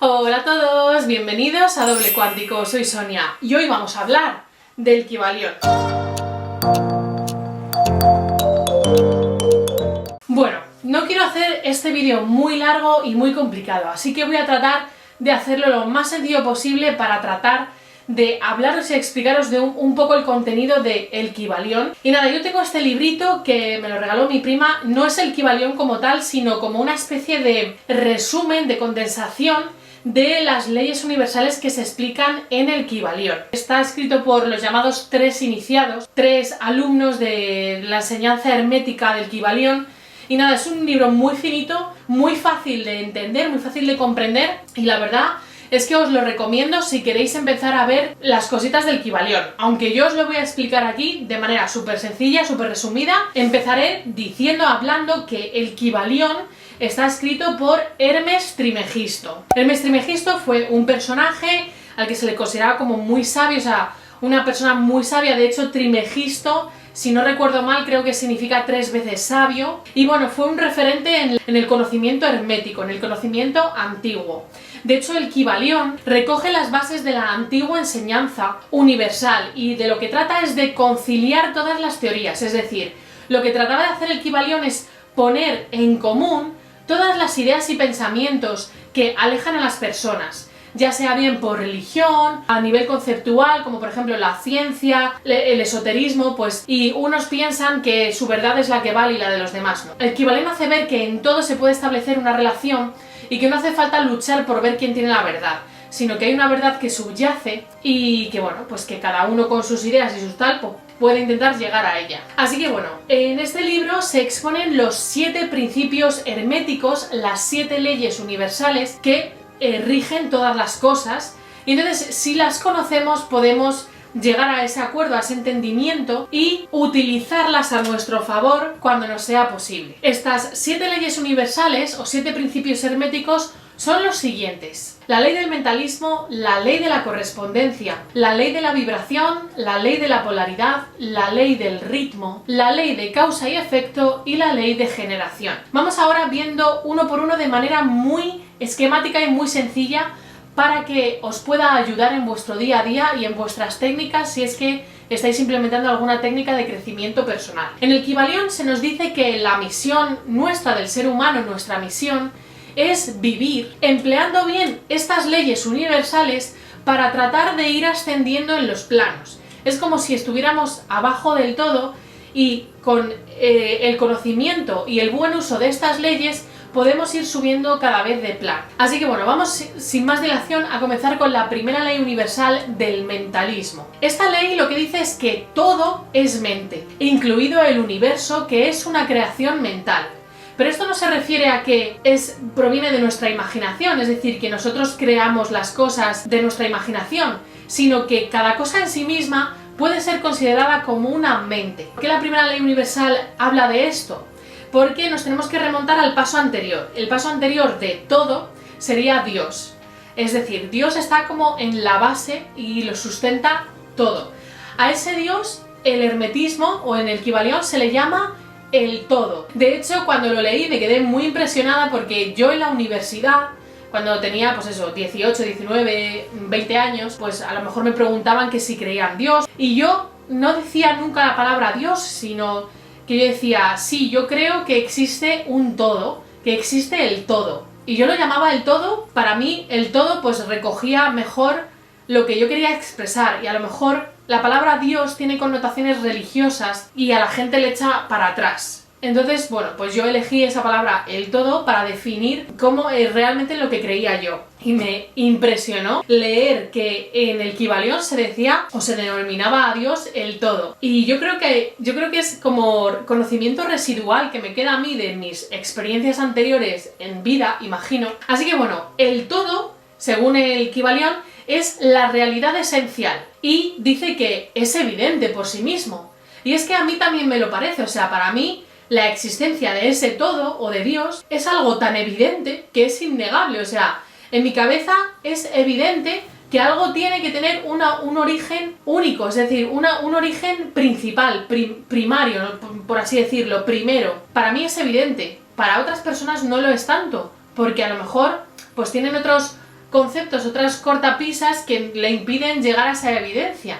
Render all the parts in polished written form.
Hola a todos, bienvenidos a Doble Cuántico, soy Sonia y hoy vamos a hablar del Kybalión. Bueno, no quiero hacer este vídeo muy largo y muy complicado, así que voy a tratar de hacerlo lo más sencillo posible para tratar de hablaros y explicaros de un poco el contenido del Kybalión. Y nada, yo tengo este librito que me lo regaló mi prima, no es el Kybalión como tal, sino como una especie de resumen, de condensación de las leyes universales que se explican en el Kybalión. Está escrito por los llamados tres iniciados, tres alumnos de la enseñanza hermética del Kybalión. Y nada, es un libro muy finito, muy fácil de entender, muy fácil de comprender, y la verdad es que os lo recomiendo si queréis empezar a ver las cositas del Kybalión. Aunque yo os lo voy a explicar aquí de manera súper sencilla, súper resumida, empezaré hablando que el Kybalión está escrito por Hermes Trismegisto. Hermes Trismegisto fue un personaje al que se le consideraba como muy sabio, o sea, una persona muy sabia. De hecho, Trismegisto, si no recuerdo mal, creo que significa 3 veces sabio. Y bueno, fue un referente en el conocimiento hermético, en el conocimiento antiguo. De hecho, el Kybalión recoge las bases de la antigua enseñanza universal y de lo que trata es de conciliar todas las teorías. Es decir, lo que trataba de hacer el Kybalión es poner en común todas las ideas y pensamientos que alejan a las personas, ya sea bien por religión, a nivel conceptual, como por ejemplo la ciencia, el esoterismo, pues, y unos piensan que su verdad es la que vale y la de los demás no. El Kybalión hace ver que en todo se puede establecer una relación y que no hace falta luchar por ver quién tiene la verdad, sino que hay una verdad que subyace y que bueno, pues que cada uno con sus ideas y sus tal, pues, puede intentar llegar a ella. Así que bueno, en este libro se exponen los 7 principios herméticos, las 7 leyes universales que rigen todas las cosas, y entonces si las conocemos podemos llegar a ese acuerdo, a ese entendimiento y utilizarlas a nuestro favor cuando nos sea posible. Estas 7 leyes universales o 7 principios herméticos son los siguientes: la ley del mentalismo, la ley de la correspondencia, la ley de la vibración, la ley de la polaridad, la ley del ritmo, la ley de causa y efecto y la ley de generación. Vamos ahora viendo uno por uno de manera muy esquemática y muy sencilla para que os pueda ayudar en vuestro día a día y en vuestras técnicas si es que estáis implementando alguna técnica de crecimiento personal. En el Kybalión se nos dice que la misión nuestra del ser humano, nuestra misión, es vivir empleando bien estas leyes universales para tratar de ir ascendiendo en los planos. Es como si estuviéramos abajo del todo y con el conocimiento y el buen uso de estas leyes podemos ir subiendo cada vez de plano. Así que bueno, vamos sin más dilación a comenzar con la primera ley universal del mentalismo. Esta ley lo que dice es que todo es mente, incluido el universo, que es una creación mental. Pero esto no se refiere a que proviene de nuestra imaginación, es decir, que nosotros creamos las cosas de nuestra imaginación, sino que cada cosa en sí misma puede ser considerada como una mente. ¿Por qué la primera ley universal habla de esto? Porque nos tenemos que remontar al paso anterior. El paso anterior de todo sería Dios. Es decir, Dios está como en la base y lo sustenta todo. A ese Dios, el hermetismo o en el Kybalión se le llama el todo. De hecho, cuando lo leí me quedé muy impresionada porque yo en la universidad, cuando tenía pues eso, 18, 19, 20 años, pues a lo mejor me preguntaban que si creían en Dios y yo no decía nunca la palabra Dios, sino que yo decía, sí, yo creo que existe un todo, que existe el todo. Y yo lo llamaba el todo. Para mí el todo pues recogía mejor lo que yo quería expresar, y a lo mejor la palabra Dios tiene connotaciones religiosas y a la gente le echa para atrás. Entonces, bueno, pues yo elegí esa palabra, el todo, para definir cómo es realmente lo que creía yo. Y me impresionó leer que en el Kybalión se decía o se denominaba a Dios el todo. Y yo creo que es como conocimiento residual que me queda a mí de mis experiencias anteriores en vida, imagino. Así que bueno, el todo, según el Kybalión, es la realidad esencial y dice que es evidente por sí mismo. Y es que a mí también me lo parece, o sea, para mí la existencia de ese todo o de Dios es algo tan evidente que es innegable. O sea, en mi cabeza es evidente que algo tiene que tener un origen único, es decir, un origen principal, primario, por así decirlo, primero. Para mí es evidente, para otras personas no lo es tanto, porque a lo mejor pues tienen otros conceptos, otras cortapisas que le impiden llegar a esa evidencia.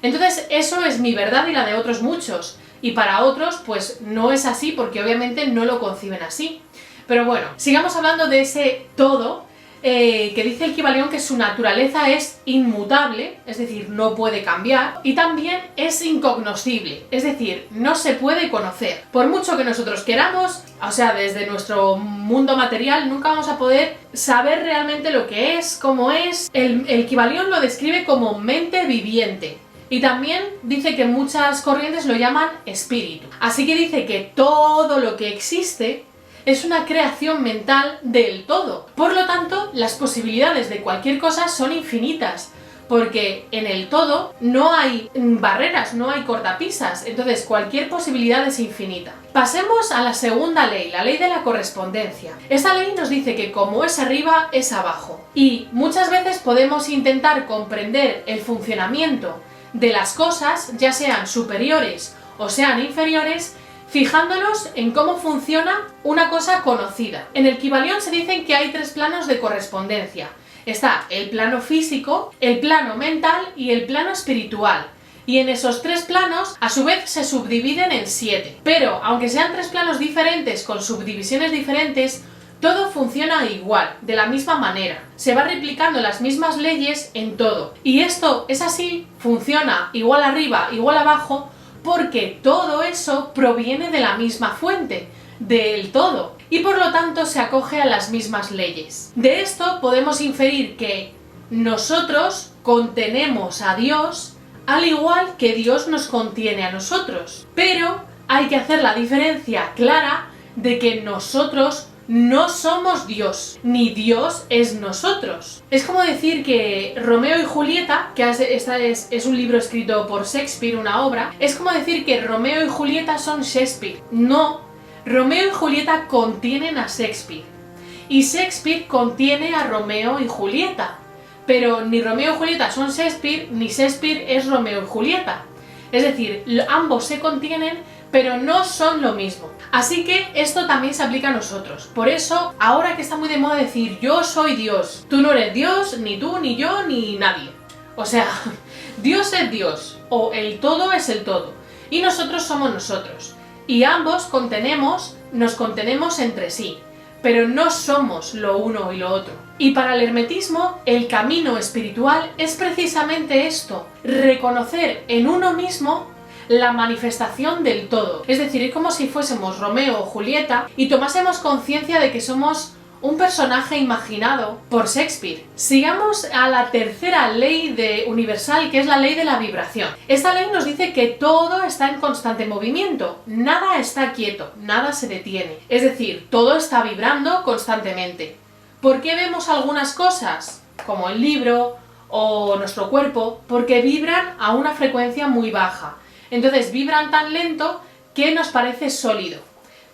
Entonces eso es mi verdad y la de otros muchos, y para otros pues no es así porque obviamente no lo conciben así. Pero bueno, sigamos hablando de ese todo, que dice el Kybalión que su naturaleza es inmutable, es decir, no puede cambiar, y también es incognoscible, es decir, no se puede conocer. Por mucho que nosotros queramos, o sea, desde nuestro mundo material, nunca vamos a poder saber realmente lo que es, cómo es. El Kybalión lo describe como mente viviente. Y también dice que muchas corrientes lo llaman espíritu. Así que dice que todo lo que existe es una creación mental del todo. Por lo tanto, las posibilidades de cualquier cosa son infinitas, porque en el todo no hay barreras, no hay cortapisas, entonces cualquier posibilidad es infinita. Pasemos a la segunda ley, la ley de la correspondencia. Esta ley nos dice que como es arriba, es abajo. Y muchas veces podemos intentar comprender el funcionamiento de las cosas, ya sean superiores o sean inferiores, fijándonos en cómo funciona una cosa conocida. En el Kybalión se dicen que hay 3 planos de correspondencia. Está el plano físico, el plano mental y el plano espiritual. Y en esos 3 planos, a su vez, se subdividen en 7. Pero, aunque sean 3 planos diferentes con subdivisiones diferentes, todo funciona igual, de la misma manera. Se va replicando las mismas leyes en todo. Y esto es así, funciona igual arriba, igual abajo, porque todo eso proviene de la misma fuente, del todo, y por lo tanto se acoge a las mismas leyes. De esto podemos inferir que nosotros contenemos a Dios al igual que Dios nos contiene a nosotros. Pero hay que hacer la diferencia clara de que nosotros no somos Dios, ni Dios es nosotros. Es como decir que Romeo y Julieta, que es un libro escrito por Shakespeare, una obra, es como decir que Romeo y Julieta son Shakespeare. No, Romeo y Julieta contienen a Shakespeare, y Shakespeare contiene a Romeo y Julieta, pero ni Romeo y Julieta son Shakespeare, ni Shakespeare es Romeo y Julieta. Es decir, ambos se contienen, pero no son lo mismo. Así que esto también se aplica a nosotros. Por eso, ahora que está muy de moda decir yo soy Dios, tú no eres Dios, ni tú, ni yo, ni nadie. O sea, Dios es Dios, o el todo es el todo, y nosotros somos nosotros. Y ambos nos contenemos entre sí, pero no somos lo uno y lo otro. Y para el hermetismo, el camino espiritual es precisamente esto, reconocer en uno mismo la manifestación del todo. Es decir, es como si fuésemos Romeo o Julieta y tomásemos conciencia de que somos un personaje imaginado por Shakespeare. Sigamos a la tercera ley universal, que es la ley de la vibración. Esta ley nos dice que todo está en constante movimiento, nada está quieto, nada se detiene. Es decir, todo está vibrando constantemente. ¿Por qué vemos algunas cosas, como el libro o nuestro cuerpo? Porque vibran a una frecuencia muy baja. Entonces vibran tan lento que nos parece sólido.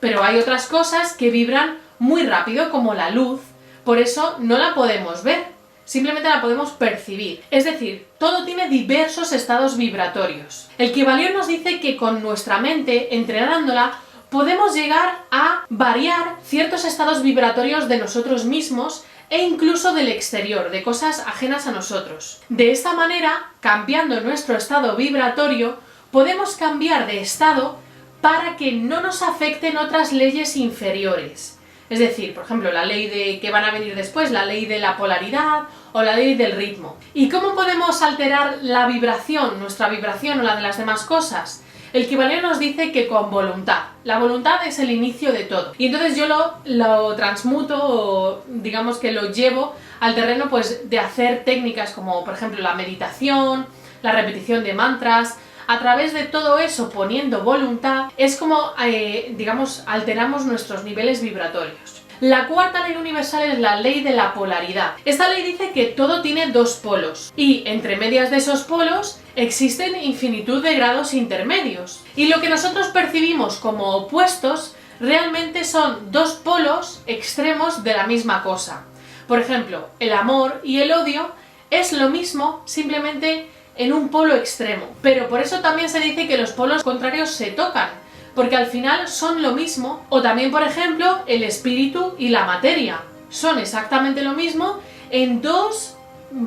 Pero hay otras cosas que vibran muy rápido, como la luz, por eso no la podemos ver, simplemente la podemos percibir. Es decir, todo tiene diversos estados vibratorios. El Kybalión nos dice que con nuestra mente, entrenándola, podemos llegar a variar ciertos estados vibratorios de nosotros mismos e incluso del exterior, de cosas ajenas a nosotros. De esta manera, cambiando nuestro estado vibratorio, podemos cambiar de estado para que no nos afecten otras leyes inferiores. Es decir, por ejemplo, la ley que van a venir después, la ley de la polaridad o la ley del ritmo. ¿Y cómo podemos alterar la vibración, nuestra vibración o la de las demás cosas? El Kybalión nos dice que con voluntad. La voluntad es el inicio de todo. Y entonces yo lo transmuto, o digamos que lo llevo al terreno pues, de hacer técnicas como, por ejemplo, la meditación, la repetición de mantras. A través de todo eso, poniendo voluntad, es como, digamos, alteramos nuestros niveles vibratorios. La cuarta ley universal es la ley de la polaridad. Esta ley dice que todo tiene 2 polos y entre medias de esos polos existen infinitud de grados intermedios. Y lo que nosotros percibimos como opuestos realmente son 2 polos extremos de la misma cosa. Por ejemplo, el amor y el odio es lo mismo, simplemente en un polo extremo. Pero por eso también se dice que los polos contrarios se tocan, porque al final son lo mismo. O también, por ejemplo, el espíritu y la materia son exactamente lo mismo en dos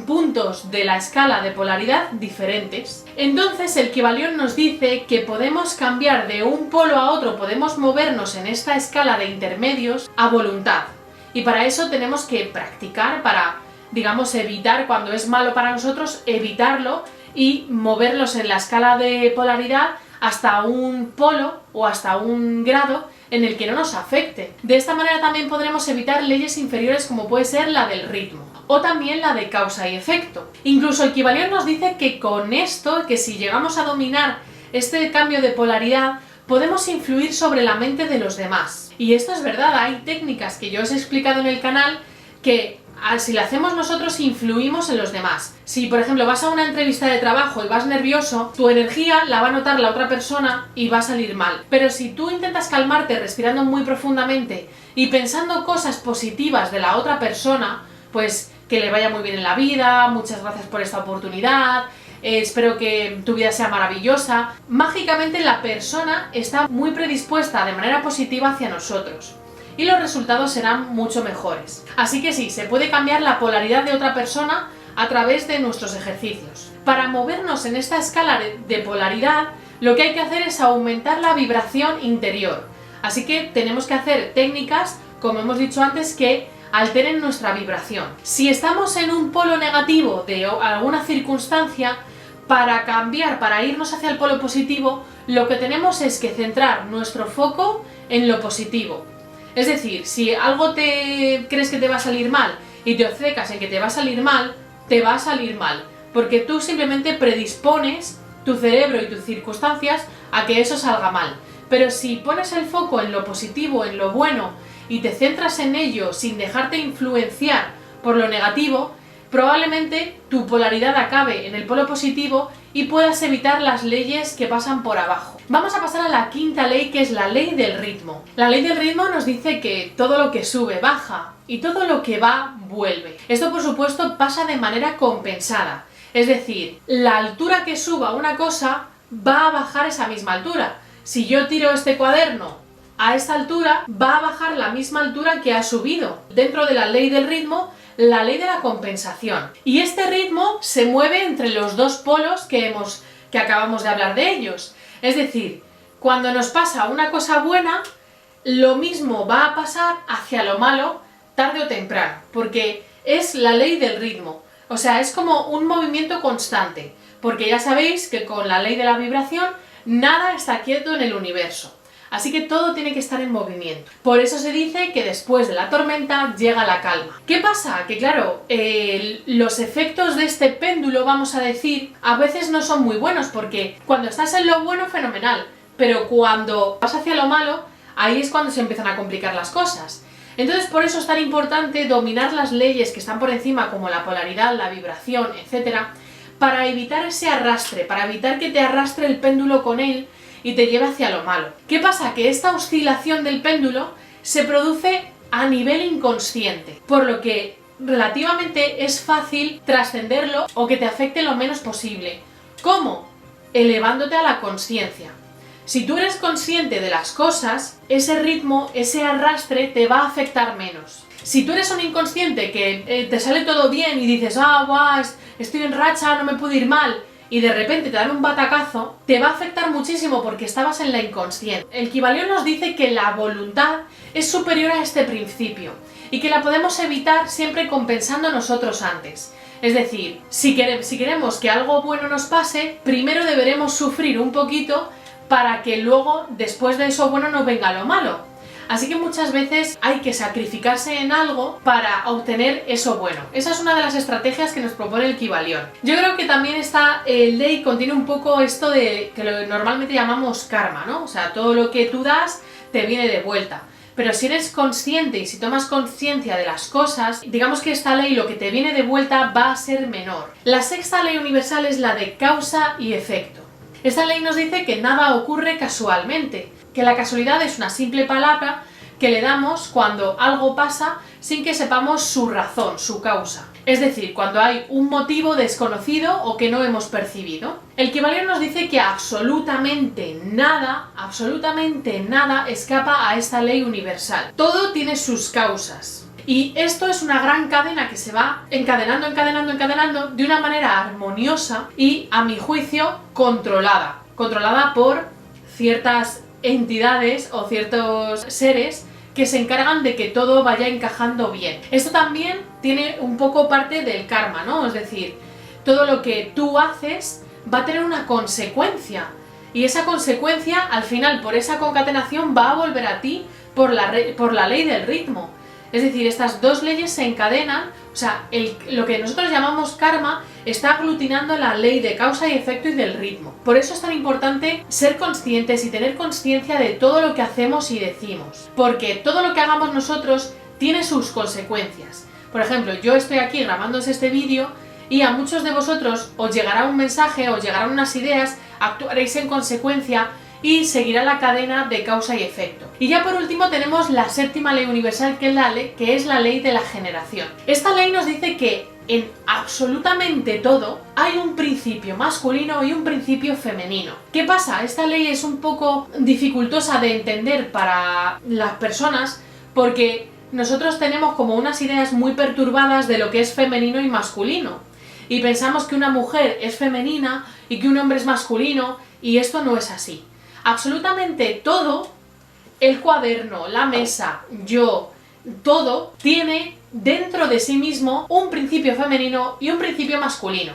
puntos de la escala de polaridad diferentes. Entonces el Kybalión nos dice que podemos cambiar de un polo a otro, podemos movernos en esta escala de intermedios a voluntad. Y para eso tenemos que practicar, para, digamos, evitar cuando es malo para nosotros, evitarlo y moverlos en la escala de polaridad hasta un polo o hasta un grado en el que no nos afecte. De esta manera también podremos evitar leyes inferiores como puede ser la del ritmo o también la de causa y efecto. Incluso el Kybalión nos dice que con esto, que si llegamos a dominar este cambio de polaridad, podemos influir sobre la mente de los demás. Y esto es verdad, hay técnicas que yo os he explicado en el canal que si lo hacemos nosotros influimos en los demás. Si por ejemplo vas a una entrevista de trabajo y vas nervioso, tu energía la va a notar la otra persona y va a salir mal. Pero si tú intentas calmarte respirando muy profundamente y pensando cosas positivas de la otra persona, pues que le vaya muy bien en la vida, muchas gracias por esta oportunidad, espero que tu vida sea maravillosa, mágicamente la persona está muy predispuesta de manera positiva hacia nosotros. Y los resultados serán mucho mejores. Así que sí, se puede cambiar la polaridad de otra persona a través de nuestros ejercicios. Para movernos en esta escala de polaridad, lo que hay que hacer es aumentar la vibración interior. Así que tenemos que hacer técnicas, como hemos dicho antes, que alteren nuestra vibración. Si estamos en un polo negativo de alguna circunstancia, para cambiar, para irnos hacia el polo positivo, lo que tenemos es que centrar nuestro foco en lo positivo. Es decir, si algo crees que te va a salir mal y te obcecas en que te va a salir mal, te va a salir mal, porque tú simplemente predispones tu cerebro y tus circunstancias a que eso salga mal. Pero si pones el foco en lo positivo, en lo bueno, y te centras en ello sin dejarte influenciar por lo negativo, probablemente tu polaridad acabe en el polo positivo y puedas evitar las leyes que pasan por abajo. Vamos a pasar a la quinta ley, que es la ley del ritmo. La ley del ritmo nos dice que todo lo que sube baja y todo lo que va vuelve. Esto por supuesto pasa de manera compensada. Es decir, la altura que suba una cosa va a bajar esa misma altura. Si yo tiro este cuaderno a esta altura, va a bajar la misma altura que ha subido. Dentro de la ley del ritmo, la ley de la compensación. Y este ritmo se mueve entre los dos polos que acabamos de hablar de ellos. Es decir, cuando nos pasa una cosa buena, lo mismo va a pasar hacia lo malo tarde o temprano, porque es la ley del ritmo. O sea, es como un movimiento constante, porque ya sabéis que con la ley de la vibración nada está quieto en el universo. Así que todo tiene que estar en movimiento. Por eso se dice que después de la tormenta llega la calma. ¿Qué pasa? Que claro, los efectos de este péndulo, vamos a decir, a veces no son muy buenos, porque cuando estás en lo bueno, fenomenal, pero cuando vas hacia lo malo, ahí es cuando se empiezan a complicar las cosas. Entonces por eso es tan importante dominar las leyes que están por encima, como la polaridad, la vibración, etc., para evitar ese arrastre, para evitar que te arrastre el péndulo con él y te lleva hacia lo malo. ¿Qué pasa? Que esta oscilación del péndulo se produce a nivel inconsciente, por lo que relativamente es fácil trascenderlo o que te afecte lo menos posible. ¿Cómo? Elevándote a la consciencia. Si tú eres consciente de las cosas, ese ritmo, ese arrastre te va a afectar menos. Si tú eres un inconsciente que te sale todo bien y dices, guau, estoy en racha, no me puedo ir mal, y de repente te dan un batacazo, te va a afectar muchísimo porque estabas en la inconsciencia. El Kybalión nos dice que la voluntad es superior a este principio y que la podemos evitar siempre compensando nosotros antes. Es decir, si queremos que algo bueno nos pase, primero deberemos sufrir un poquito para que luego, después de eso bueno, no venga lo malo. Así que muchas veces hay que sacrificarse en algo para obtener eso bueno. Esa es una de las estrategias que nos propone el Kybalión. Yo creo que también esta ley contiene un poco esto de que lo normalmente llamamos karma, ¿no? O sea, todo lo que tú das te viene de vuelta. Pero si eres consciente y si tomas conciencia de las cosas, digamos que esta ley, lo que te viene de vuelta, va a ser menor. La sexta ley universal es la de causa y efecto. Esta ley nos dice que nada ocurre casualmente, que la casualidad es una simple palabra que le damos cuando algo pasa sin que sepamos su razón, su causa. Es decir, cuando hay un motivo desconocido o que no hemos percibido. El Kybalión nos dice que absolutamente nada escapa a esta ley universal. Todo tiene sus causas. Y esto es una gran cadena que se va encadenando, encadenando, encadenando de una manera armoniosa y, a mi juicio, controlada. Controlada por ciertas entidades o ciertos seres que se encargan de que todo vaya encajando bien. Esto también tiene un poco parte del karma, ¿no? Es decir, todo lo que tú haces va a tener una consecuencia. Y esa consecuencia, al final, por esa concatenación, va a volver a ti por la ley del ritmo. Es decir, estas dos leyes se encadenan, o sea, lo que nosotros llamamos karma está aglutinando la ley de causa y efecto y del ritmo. Por eso es tan importante ser conscientes y tener conciencia de todo lo que hacemos y decimos. Porque todo lo que hagamos nosotros tiene sus consecuencias. Por ejemplo, yo estoy aquí grabándoos este vídeo y a muchos de vosotros os llegará un mensaje, os llegarán unas ideas, actuaréis en consecuencia y seguirá la cadena de causa y efecto. Y ya por último tenemos la séptima ley universal, que es la ley de la generación. Esta ley nos dice que en absolutamente todo hay un principio masculino y un principio femenino. ¿Qué pasa? Esta ley es un poco dificultosa de entender para las personas porque nosotros tenemos como unas ideas muy perturbadas de lo que es femenino y masculino. Y pensamos que una mujer es femenina y que un hombre es masculino, y esto no es así. Absolutamente todo, el cuaderno, la mesa, yo, todo tiene dentro de sí mismo un principio femenino y un principio masculino.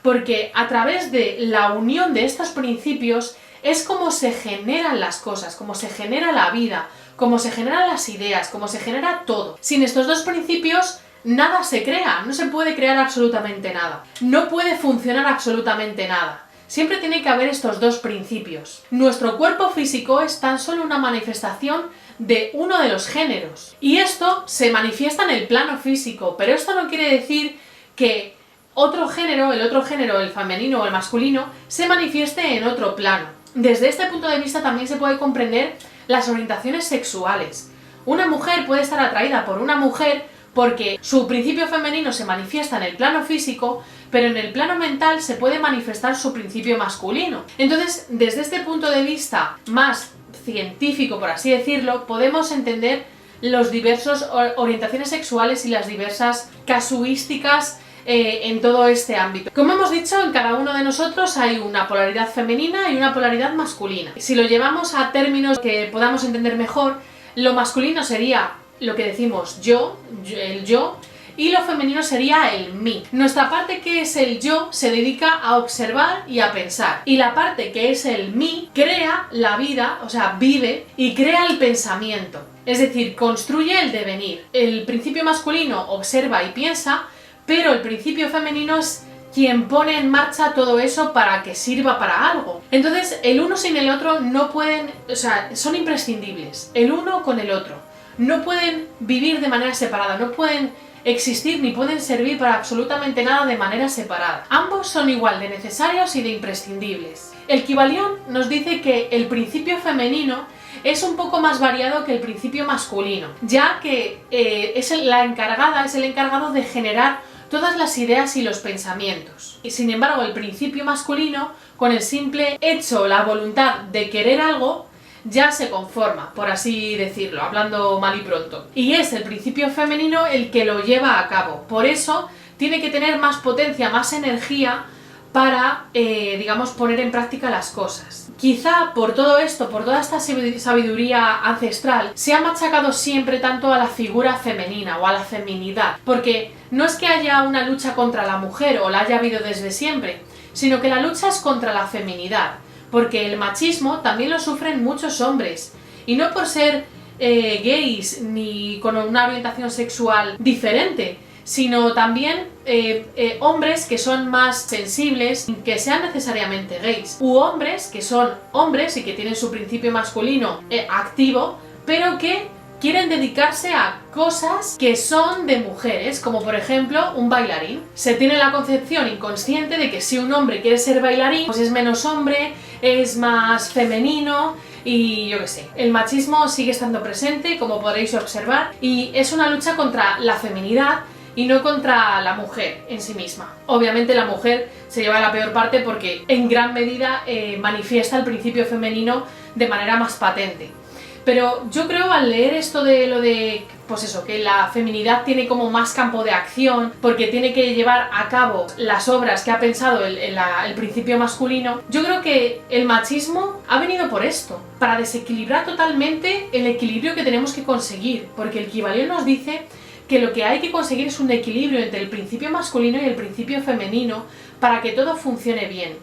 Porque a través de la unión de estos principios es como se generan las cosas, como se genera la vida, como se generan las ideas, como se genera todo. Sin estos dos principios, nada se crea, no se puede crear absolutamente nada. No puede funcionar absolutamente nada. Siempre tiene que haber estos dos principios. Nuestro cuerpo físico es tan solo una manifestación de uno de los géneros. Y esto se manifiesta en el plano físico, pero esto no quiere decir que otro género, el femenino o el masculino, se manifieste en otro plano. Desde este punto de vista también se puede comprender las orientaciones sexuales. Una mujer puede estar atraída por una mujer porque su principio femenino se manifiesta en el plano físico, pero en el plano mental se puede manifestar su principio masculino. Entonces, desde este punto de vista más científico, por así decirlo, podemos entender los diversos orientaciones sexuales y las diversas casuísticas en todo este ámbito. Como hemos dicho, en cada uno de nosotros hay una polaridad femenina y una polaridad masculina. Si lo llevamos a términos que podamos entender mejor, lo masculino sería lo que decimos yo, el yo, y lo femenino sería el mí. Nuestra parte que es el yo se dedica a observar y a pensar, y la parte que es el mí crea la vida, o sea, vive y crea el pensamiento, es decir, construye el devenir. El principio masculino observa y piensa, pero el principio femenino es quien pone en marcha todo eso para que sirva para algo. Entonces, el uno sin el otro no pueden, o sea, son imprescindibles, el uno con el otro. No pueden vivir de manera separada, no pueden existir ni pueden servir para absolutamente nada de manera separada. Ambos son igual de necesarios y de imprescindibles. El Kybalión nos dice que el principio femenino es un poco más variado que el principio masculino, ya que es el encargado de generar todas las ideas y los pensamientos. Y sin embargo, el principio masculino, con el simple hecho, la voluntad de querer algo, ya se conforma, por así decirlo, hablando mal y pronto. Y es el principio femenino el que lo lleva a cabo. Por eso tiene que tener más potencia, más energía para, digamos, poner en práctica las cosas. Quizá por todo esto, por toda esta sabiduría ancestral, se ha machacado siempre tanto a la figura femenina o a la feminidad, porque no es que haya una lucha contra la mujer o la haya habido desde siempre, sino que la lucha es contra la feminidad. Porque el machismo también lo sufren muchos hombres, y no por ser gays ni con una orientación sexual diferente, sino también hombres que son más sensibles, que sean necesariamente gays, u hombres que son hombres y que tienen su principio masculino activo, pero que quieren dedicarse a cosas que son de mujeres, como por ejemplo un bailarín. Se tiene la concepción inconsciente de que si un hombre quiere ser bailarín, pues es menos hombre, es más femenino y yo qué sé. El machismo sigue estando presente, como podréis observar, y es una lucha contra la feminidad y no contra la mujer en sí misma. Obviamente la mujer se lleva la peor parte porque en gran medida manifiesta el principio femenino de manera más patente. Pero yo creo, al leer esto de lo de, pues eso, que la feminidad tiene como más campo de acción, porque tiene que llevar a cabo las obras que ha pensado el principio masculino, yo creo que el machismo ha venido por esto, para desequilibrar totalmente el equilibrio que tenemos que conseguir, porque el Kybalión nos dice que lo que hay que conseguir es un equilibrio entre el principio masculino y el principio femenino para que todo funcione bien.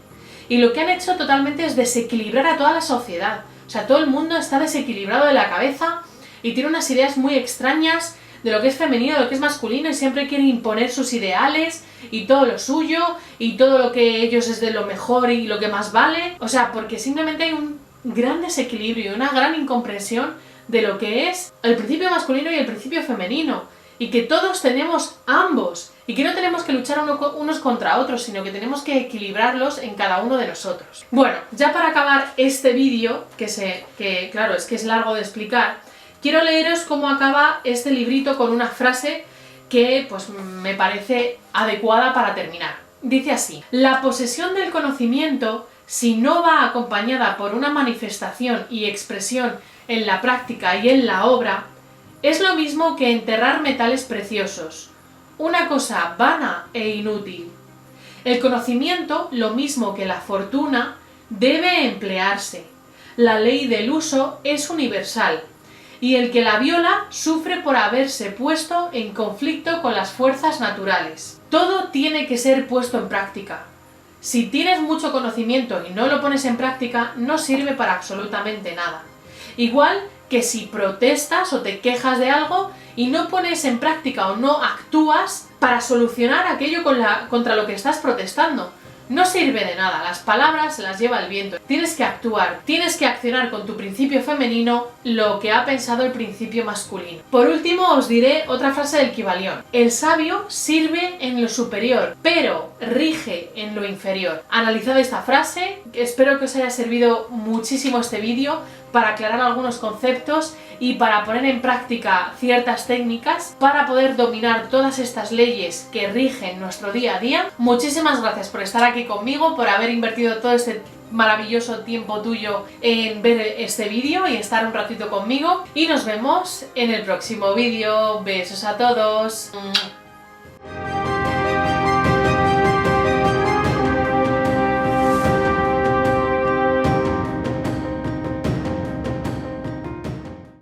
Y lo que han hecho totalmente es desequilibrar a toda la sociedad. O sea, todo el mundo está desequilibrado de la cabeza y tiene unas ideas muy extrañas de lo que es femenino, de lo que es masculino, y siempre quieren imponer sus ideales y todo lo suyo y todo lo que ellos es de lo mejor y lo que más vale. O sea, porque simplemente hay un gran desequilibrio y una gran incomprensión de lo que es el principio masculino y el principio femenino. Y que todos tenemos ambos, y que no tenemos que luchar unos contra otros, sino que tenemos que equilibrarlos en cada uno de nosotros. Bueno, ya para acabar este vídeo, que claro, es que es largo de explicar, quiero leeros cómo acaba este librito con una frase que pues me parece adecuada para terminar. Dice así: la posesión del conocimiento, si no va acompañada por una manifestación y expresión en la práctica y en la obra, es lo mismo que enterrar metales preciosos, una cosa vana e inútil. El conocimiento, lo mismo que la fortuna, debe emplearse. La ley del uso es universal, y el que la viola sufre por haberse puesto en conflicto con las fuerzas naturales. Todo tiene que ser puesto en práctica. Si tienes mucho conocimiento y no lo pones en práctica, no sirve para absolutamente nada. Igual que si protestas o te quejas de algo y no pones en práctica o no actúas para solucionar aquello contra lo que estás protestando. No sirve de nada, las palabras se las lleva el viento. Tienes que actuar, tienes que accionar con tu principio femenino lo que ha pensado el principio masculino. Por último os diré otra frase del Kybalión. El sabio sirve en lo superior, pero rige en lo inferior. Analizad esta frase, espero que os haya servido muchísimo este vídeo para aclarar algunos conceptos y para poner en práctica ciertas técnicas para poder dominar todas estas leyes que rigen nuestro día a día. Muchísimas gracias por estar aquí conmigo, por haber invertido todo este maravilloso tiempo tuyo en ver este vídeo y estar un ratito conmigo, y nos vemos en el próximo vídeo. Besos a todos.